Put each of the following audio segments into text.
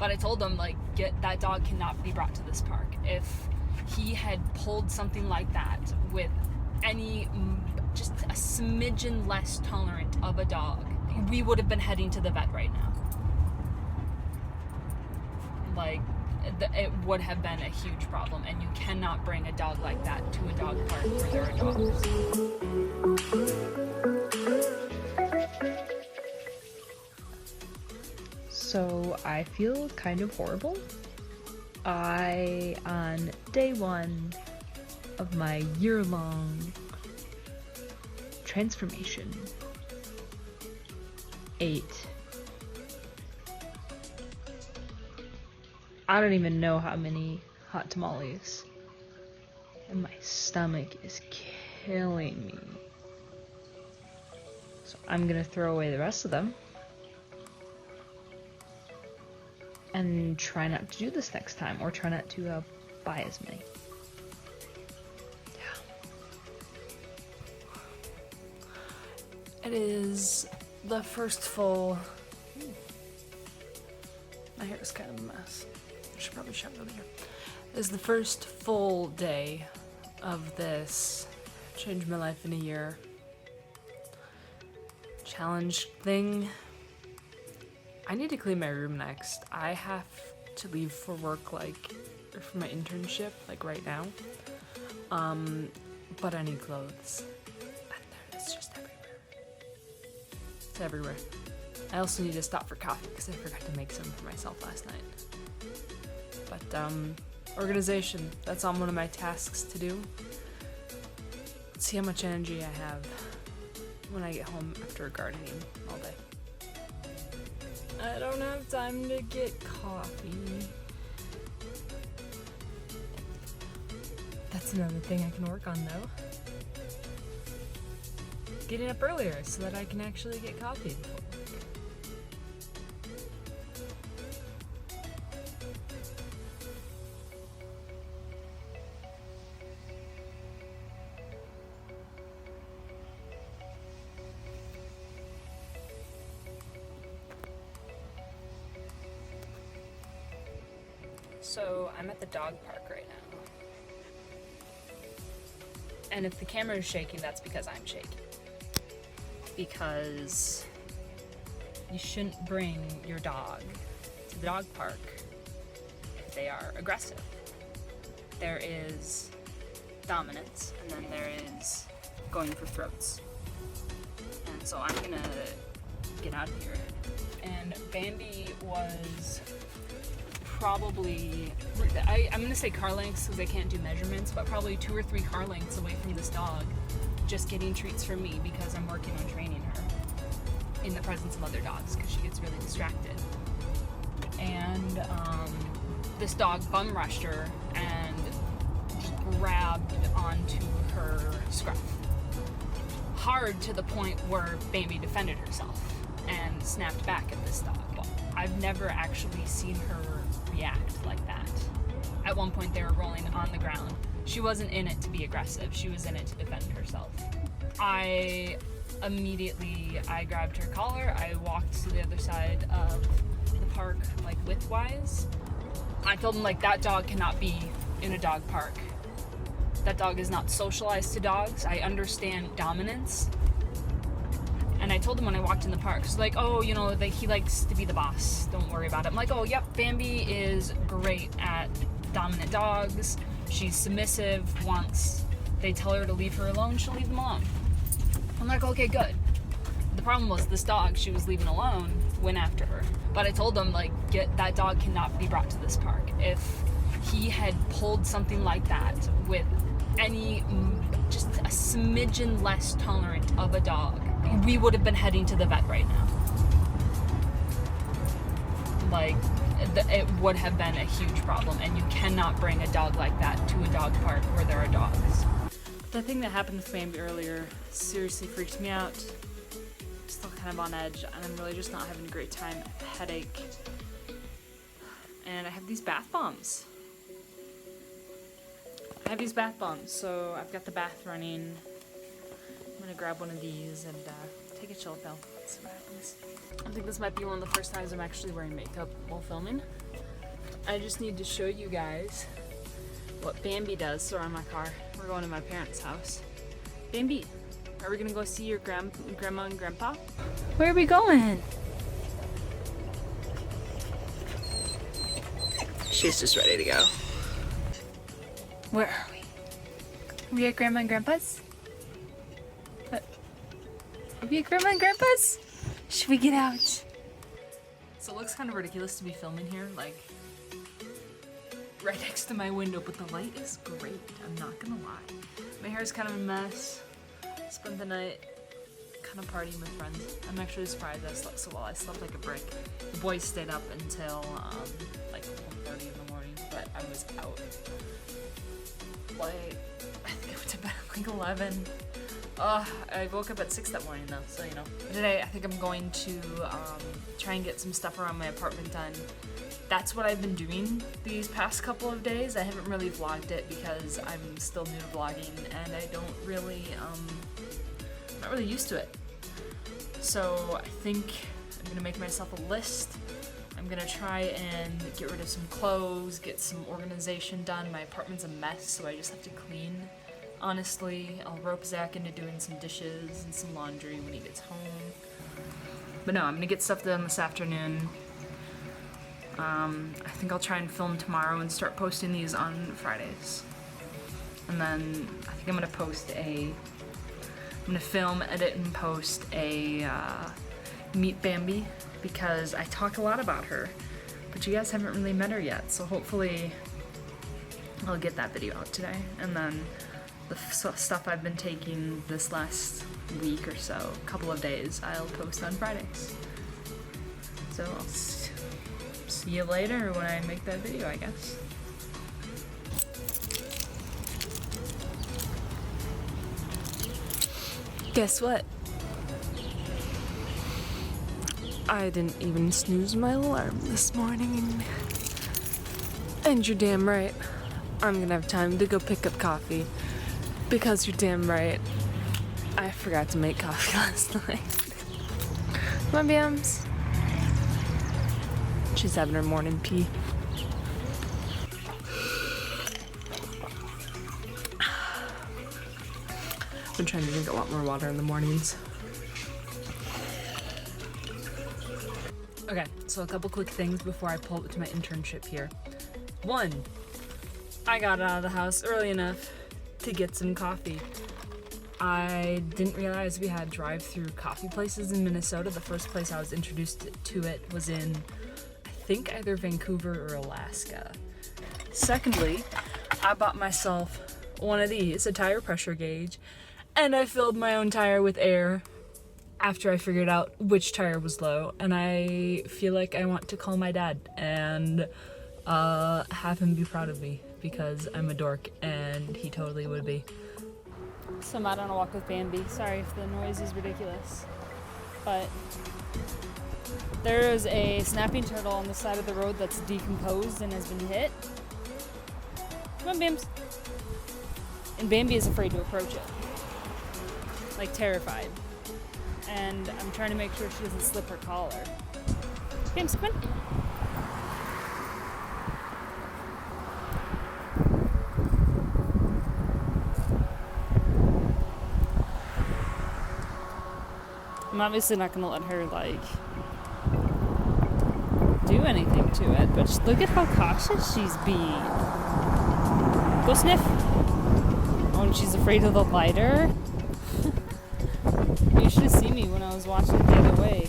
But I told him, like, that dog cannot be brought to this park. If he had pulled something like that with any, just a smidgen less tolerant of a dog, we would have been heading to the vet right now. Like, it would have been a huge problem, and you cannot bring a dog like that to a dog park where there are dogs. So I feel kind of horrible. On day 1 of my year-long transformation, ate, I don't even know how many hot tamales, and my stomach is killing me. So I'm gonna throw away the rest of them and try not to do this next time, or try not to buy as many. Yeah. It is the first full... My hair is kind of a mess. I should probably shove it over here. It is the first full day of this change my life in a year challenge thing. I need to clean my room next. I have to leave for work, or for my internship, right now. But I need clothes. And it's just everywhere. It's everywhere. I also need to stop for coffee because I forgot to make some for myself last night. But, organization, that's on one of my tasks to do. Let's see how much energy I have when I get home after gardening all day. I don't have time to get coffee. That's another thing I can work on, though. Getting up earlier so that I can actually get coffee before work. So I'm at the dog park right now. And if the camera is shaking, that's because I'm shaking. Because you shouldn't bring your dog to the dog park if they are aggressive. There is dominance, and then there is going for throats. And so I'm gonna get out of here. And Bambi was probably, I'm gonna say car lengths because I can't do measurements, but probably 2 or 3 car lengths away from this dog, just getting treats from me because I'm working on training her in the presence of other dogs because she gets really distracted. And this dog bum rushed her and just grabbed onto her scruff. Hard to the point where Bambi defended herself and snapped back at this dog. I've never actually seen her react like that. At one point they were rolling on the ground. She wasn't in it to be aggressive, she was in it to defend herself. I grabbed her collar, I walked to the other side of the park, widthwise. I told him, that dog cannot be in a dog park. That dog is not socialized to dogs. I understand dominance. And I told him when I walked in the park, so he likes to be the boss. Don't worry about it. I'm like, oh, yep, Bambi is great at dominant dogs. She's submissive. Once they tell her to leave her alone, she'll leave them alone. I'm like, okay, good. The problem was this dog she was leaving alone went after her. But I told him, that dog cannot be brought to this park. If he had pulled something like that with any, just a smidgen less tolerant of a dog, we would have been heading to the vet right now. It would have been a huge problem, and you cannot bring a dog like that to a dog park where there are dogs. The thing that happened with Bambi earlier seriously freaked me out. I'm still kind of on edge, and I'm really just not having a great time. I have a headache. And I have these bath bombs. So I've got the bath running. I'm gonna grab one of these and take a chill pill. See what happens. I think this might be one of the first times I'm actually wearing makeup while filming. I just need to show you guys what Bambi does. So we're on my car. We're going to my parents' house. Bambi, are we gonna go see your grandma and grandpa? Where are we going? She's just ready to go. Where are we? Are we at Grandma and Grandpa's? What? Are we at Grandma and Grandpa's? Should we get out? So it looks kind of ridiculous to be filming here, like right next to my window, but the light is great, I'm not gonna lie. My hair is kind of a mess. Spent the night kind of partying with friends. I'm actually surprised I slept so well. I slept like a brick. The boys stayed up until like 1:30 in the morning, but I was out. Like, I think I went to bed at like 11. I woke up at 6 that morning though, so you know. Today I think I'm going to try and get some stuff around my apartment done. That's what I've been doing these past couple of days. I haven't really vlogged it because I'm still new to vlogging and I don't really, I'm not really used to it. So I think I'm gonna make myself a list. I'm gonna try and get rid of some clothes, get some organization done. My apartment's a mess, so I just have to clean. Honestly, I'll rope Zach into doing some dishes and some laundry when he gets home. But no, I'm gonna get stuff done this afternoon. I think I'll try and film tomorrow and start posting these on Fridays. And then I think I'm gonna film, edit, and post a Meet Bambi because I talk a lot about her, but you guys haven't really met her yet, so hopefully I'll get that video out today. And then the stuff I've been taking this last week or so, couple of days, I'll post on Fridays. So I'll see you later when I make that video, I guess. Guess what? I didn't even snooze my alarm this morning. And you're damn right. I'm gonna have time to go pick up coffee. Because you're damn right. I forgot to make coffee last night. Come on, Bams. She's having her morning pee. I've been trying to drink a lot more water in the mornings. Okay, so a couple quick things before I pull up to my internship here. One, I got out of the house early enough to get some coffee. I didn't realize we had drive-through coffee places in Minnesota. The first place I was introduced to it was in, I think, either Vancouver or Alaska. Secondly, I bought myself one of these, a tire pressure gauge, and I filled my own tire with air after I figured out which tire was low, and I feel like I want to call my dad and have him be proud of me because I'm a dork and he totally would be. So I'm out on a walk with Bambi. Sorry if the noise is ridiculous, but there is a snapping turtle on the side of the road that's decomposed and has been hit. Come on, Bams. And Bambi is afraid to approach it, like terrified. And I'm trying to make sure she doesn't slip her collar. Bams, come on. I'm obviously not gonna let her like do anything to it, but just look at how cautious she's being. Go sniff. Oh, and she's afraid of the lighter. You should have seen me when I was watching it the other way.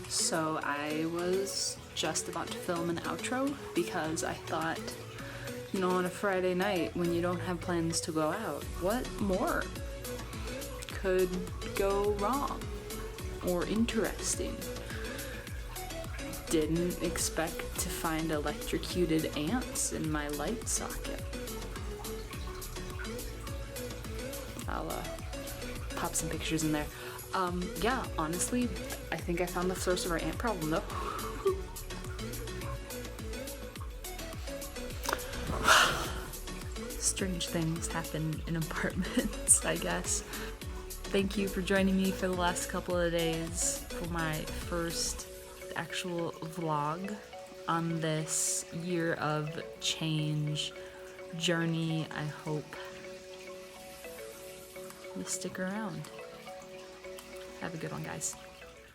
So I was just about to film an outro because I thought, you know, on a Friday night when you don't have plans to go out, what more could go wrong or interesting? Didn't expect to find electrocuted ants in my light socket. I'll pop some pictures in there. Yeah, honestly, I think I found the source of our ant problem though. Strange things happen in apartments, I guess. Thank you for joining me for the last couple of days for my first actual vlog on this year of change journey. I hope you stick around. Have a good one, guys.